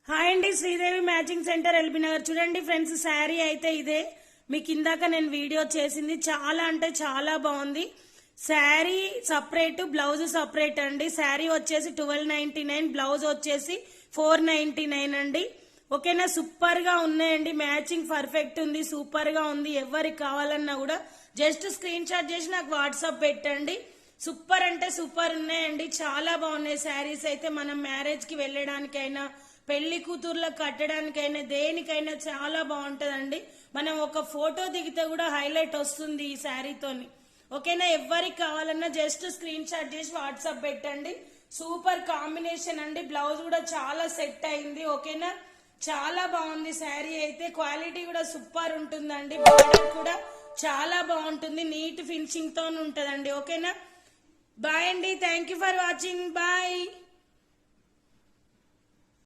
Hi అండి, Sridevi matching centre LB Nagar. చూడండి friends, sari అయితే ఇదే. మీకు ఇందాక నేను వీడియో చేసింది చాలా అంటే చాలా బాగుంది. శారీ సపరేట్, బ్లౌజ్ సపరేట్ అండి. శారీ వచ్చేసి 1299, బ్లౌజ్ వచ్చేసి 499 అండి. ఓకేనా, సూపర్ గా ఉన్నాయండి. మ్యాచింగ్ పర్ఫెక్ట్ ఉంది, సూపర్ గా ఉంది. ఎవరికి కావాలన్నా కూడా జస్ట్ స్క్రీన్ షాట్ చేసి నాకు వాట్సాప్ పెట్టండి. సూపర్ అంటే సూపర్ ఉన్నాయండి, చాలా బాగున్నాయి శారీస్ అయితే. మనం మ్యారేజ్ కి వెళ్ళడానికైనా, పెళ్లి కూతుర్లకు కట్టడానికైనా, దేనికైనా చాలా బాగుంటదండి. మనం ఒక ఫోటో దిగితే కూడా హైలైట్ వస్తుంది ఈ శారీతోని. ఓకేనా, ఎవరికి కావాలన్నా జస్ట్ స్క్రీన్ షాట్ చేసి వాట్సాప్ పెట్టండి. సూపర్ కాంబినేషన్ అండి. బ్లౌజ్ కూడా చాలా సెట్ అయింది. ఓకేనా, చాలా బాగుంది శారీ అయితే. క్వాలిటీ కూడా సూపర్ ఉంటుందండి. బార్డర్ కూడా చాలా బాగుంటుంది, నీట్ ఫినిషింగ్ తో ఉంటదండి. ఓకేనా, బాయ్ అండి, thank you for watching, bye.